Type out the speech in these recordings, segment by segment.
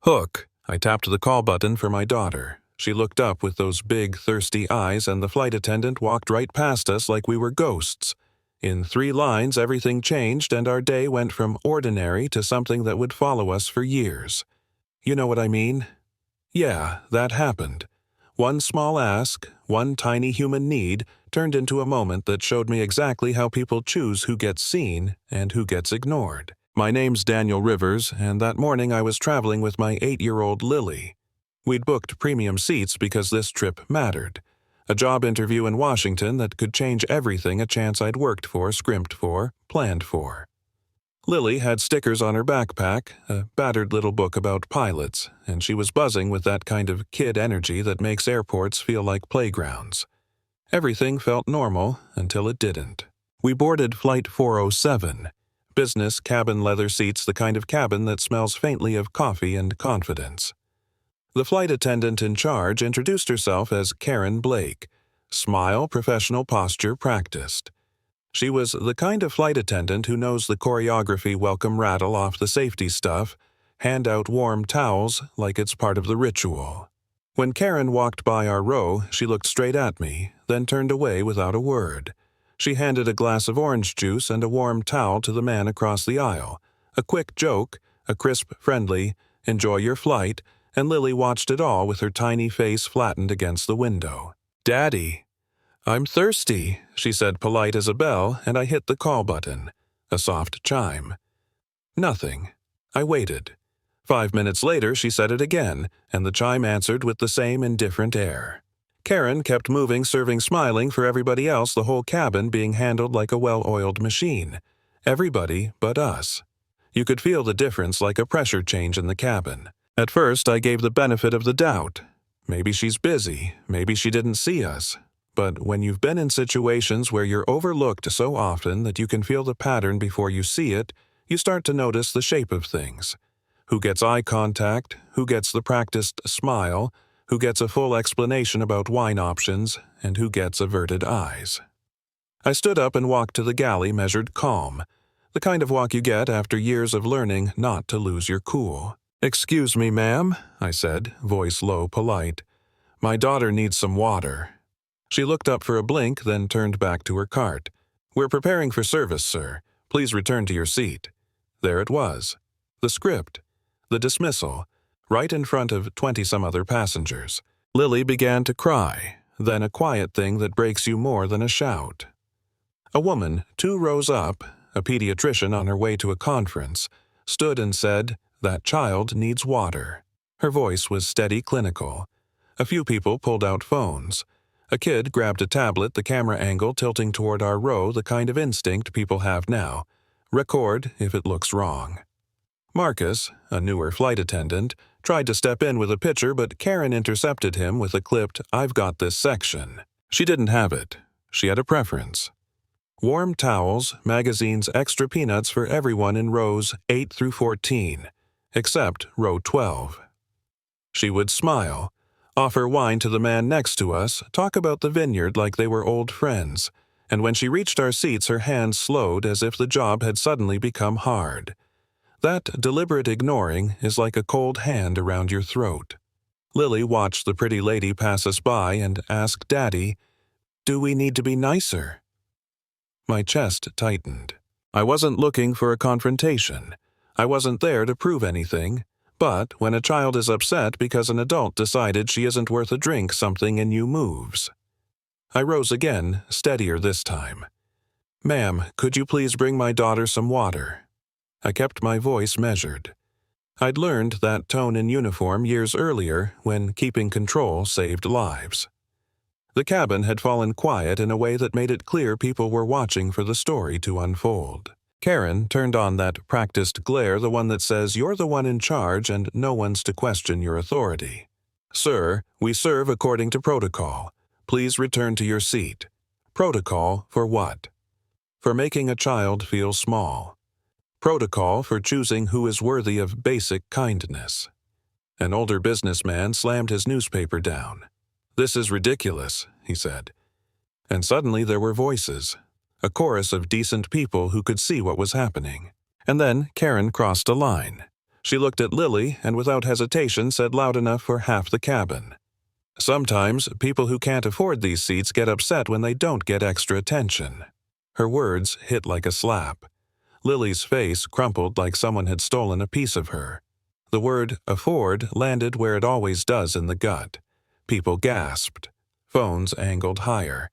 Hook. I tapped the call button for my daughter. She looked up with those big, thirsty eyes, and the flight attendant walked right past us like we were ghosts. In 3 lines, everything changed, and our day went from ordinary to something that would follow us for years. You know what I mean? Yeah, that happened. One small ask, one tiny human need, turned into a moment that showed me exactly how people choose who gets seen and who gets ignored. My name's Daniel Rivers, and that morning I was traveling with my 8-year-old Lily. We'd booked premium seats because this trip mattered. A job interview in Washington that could change everything a chance I'd worked for, scrimped for, planned for. Lily had stickers on her backpack, a battered little book about pilots, and she was buzzing with that kind of kid energy that makes airports feel like playgrounds. Everything felt normal until it didn't. We boarded Flight 407. Business cabin leather seats, the kind of cabin that smells faintly of coffee and confidence. The flight attendant in charge introduced herself as Karen Blake. Smile, professional posture, practiced. She was the kind of flight attendant who knows the choreography welcome rattle off the safety stuff, hand out warm towels like it's part of the ritual. When Karen walked by our row, she looked straight at me, then turned away without a word. She handed a glass of orange juice and a warm towel to the man across the aisle. A quick joke, a crisp, friendly, "Enjoy your flight," and Lily watched it all with her tiny face flattened against the window. "Daddy." "I'm thirsty," she said, polite as a bell, and I hit the call button. A soft chime. Nothing. I waited. 5 minutes later, she said it again, and the chime answered with the same indifferent air. Karen kept moving, serving smiling for everybody else, the whole cabin being handled like a well-oiled machine. Everybody but us. You could feel the difference like a pressure change in the cabin. At first, I gave the benefit of the doubt. Maybe she's busy, maybe she didn't see us. But when you've been in situations where you're overlooked so often that you can feel the pattern before you see it, you start to notice the shape of things. Who gets eye contact, who gets the practiced smile, who gets a full explanation about wine options, and who gets averted eyes. I stood up and walked to the galley, measured calm. The kind of walk you get after years of learning not to lose your cool. "Excuse me, ma'am," I said, voice low, polite. "My daughter needs some water." She looked up for a blink, then turned back to her cart. "We're preparing for service, sir. Please return to your seat." There it was. The script. The dismissal. Right in front of 20-some other passengers. Lily began to cry, then a quiet thing that breaks you more than a shout. A woman, 2 rows up, a pediatrician on her way to a conference, stood and said, "That child needs water." Her voice was steady, clinical. A few people pulled out phones. A kid grabbed a tablet, the camera angle tilting toward our row, the kind of instinct people have now. Record if it looks wrong. Marcus, a newer flight attendant, tried to step in with a picture, but Karen intercepted him with a clipped, "I've got this section." She didn't have it. She had a preference. Warm towels, magazines, extra peanuts for everyone in rows 8 through 14, except row 12. She would smile, offer wine to the man next to us, talk about the vineyard like they were old friends, and when she reached our seats, her hands slowed as if the job had suddenly become hard. That deliberate ignoring is like a cold hand around your throat. Lily watched the pretty lady pass us by and asked Daddy, "Do we need to be nicer?" My chest tightened. I wasn't looking for a confrontation. I wasn't there to prove anything. But when a child is upset because an adult decided she isn't worth a drink, something in you moves. I rose again, steadier this time. "Ma'am, could you please bring my daughter some water?" I kept my voice measured. I'd learned that tone in uniform years earlier when keeping control saved lives. The cabin had fallen quiet in a way that made it clear people were watching for the story to unfold. Karen turned on that practiced glare, the one that says you're the one in charge and no one's to question your authority. "Sir, we serve according to protocol. Please return to your seat." Protocol for what? For making a child feel small. Protocol for choosing who is worthy of basic kindness. An older businessman slammed his newspaper down. "This is ridiculous," he said. And suddenly there were voices. A chorus of decent people who could see what was happening. And then Karen crossed a line. She looked at Lily and without hesitation said loud enough for half the cabin. Sometimes people who can't afford these seats get upset when they don't get extra attention. Her words hit like a slap. Lily's face crumpled like someone had stolen a piece of her. The word afford landed where it always does in the gut. People gasped. Phones angled higher.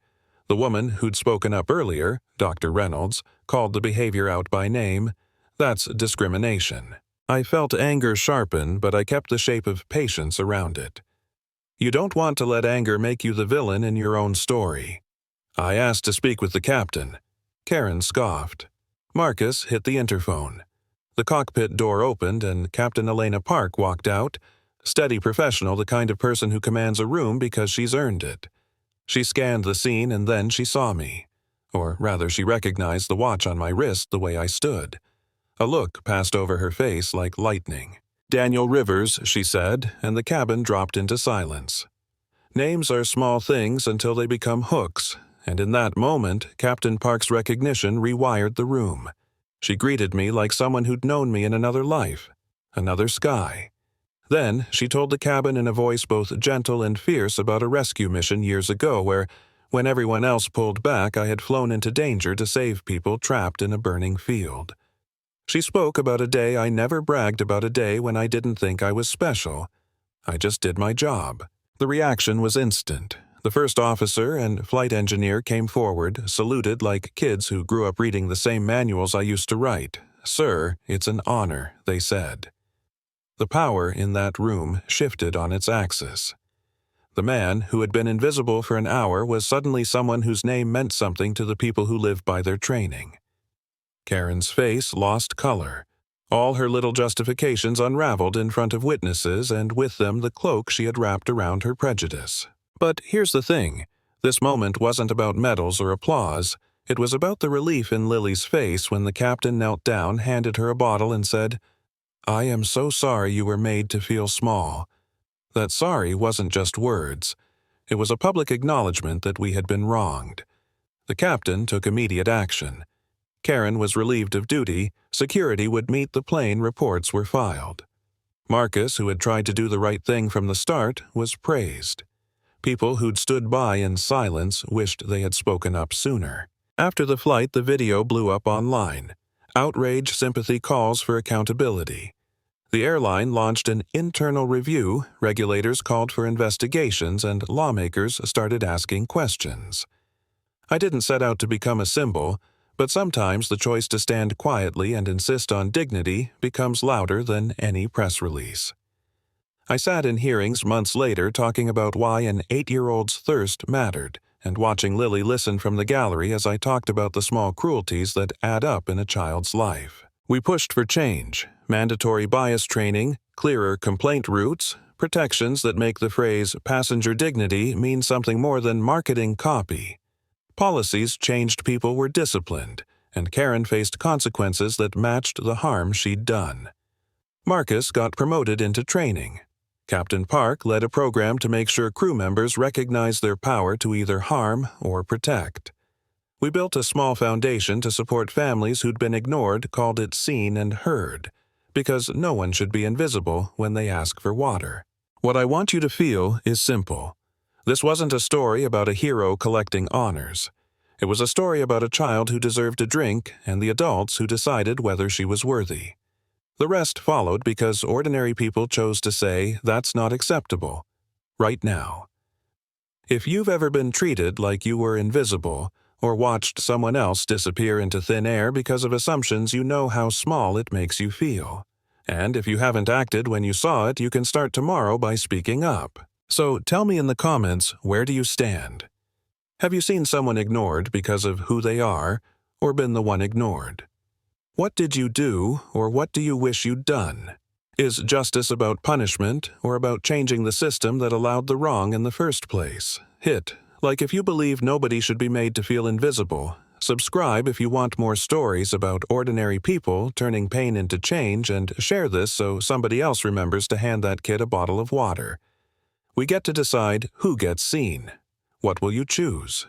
The woman who'd spoken up earlier, Dr. Reynolds, called the behavior out by name. That's discrimination. I felt anger sharpen, but I kept the shape of patience around it. You don't want to let anger make you the villain in your own story. I asked to speak with the captain. Karen scoffed. Marcus hit the interphone. The cockpit door opened and Captain Elena Park walked out, steady professional, the kind of person who commands a room because she's earned it. She scanned the scene and then she saw me. Or rather, she recognized the watch on my wrist the way I stood. A look passed over her face like lightning. Daniel Rivers, she said, and the cabin dropped into silence. Names are small things until they become hooks, and in that moment, Captain Park's recognition rewired the room. She greeted me like someone who'd known me in another life, another sky. Then she told the cabin in a voice both gentle and fierce about a rescue mission years ago where, when everyone else pulled back, I had flown into danger to save people trapped in a burning field. She spoke about a day I never bragged about, a day when I didn't think I was special. I just did my job. The reaction was instant. The first officer and flight engineer came forward, saluted like kids who grew up reading the same manuals I used to write. "Sir, it's an honor," they said. The power in that room shifted on its axis. The man who had been invisible for an hour was suddenly someone whose name meant something to the people who lived by their training. Karen's face lost color. All her little justifications unraveled in front of witnesses, and with them the cloak she had wrapped around her prejudice. But here's the thing. This moment wasn't about medals or applause. It was about the relief in Lily's face when the captain knelt down, handed her a bottle, and said, "I am so sorry you were made to feel small." That sorry wasn't just words. It was a public acknowledgement that we had been wronged. The captain took immediate action. Karen was relieved of duty. Security would meet the plane. Reports were filed. Marcus, who had tried to do the right thing from the start, was praised. People who'd stood by in silence wished they had spoken up sooner. After the flight, the video blew up online. Outrage, sympathy, calls for accountability. The airline launched an internal review, regulators called for investigations, and lawmakers started asking questions. I didn't set out to become a symbol, but sometimes the choice to stand quietly and insist on dignity becomes louder than any press release. I sat in hearings months later talking about why an 8-year-old's thirst mattered, and watching Lily listen from the gallery as I talked about the small cruelties that add up in a child's life. We pushed for change, mandatory bias training, clearer complaint routes, protections that make the phrase passenger dignity mean something more than marketing copy. Policies changed, people were disciplined, and Karen faced consequences that matched the harm she'd done. Marcus got promoted into training. Captain Park led a program to make sure crew members recognized their power to either harm or protect. We built a small foundation to support families who'd been ignored, called it Seen and Heard, because no one should be invisible when they ask for water. What I want you to feel is simple. This wasn't a story about a hero collecting honors. It was a story about a child who deserved a drink and the adults who decided whether she was worthy. The rest followed because ordinary people chose to say, "That's not acceptable," right now. If you've ever been treated like you were invisible, or watched someone else disappear into thin air because of assumptions, you know how small it makes you feel. And if you haven't acted when you saw it, you can start tomorrow by speaking up. So tell me in the comments, where do you stand? Have you seen someone ignored because of who they are, or been the one ignored? What did you do, or what do you wish you'd done? Is justice about punishment, or about changing the system that allowed the wrong in the first place? Hit like if you believe nobody should be made to feel invisible. Subscribe if you want more stories about ordinary people turning pain into change, and share this so somebody else remembers to hand that kid a bottle of water. We get to decide who gets seen. What will you choose?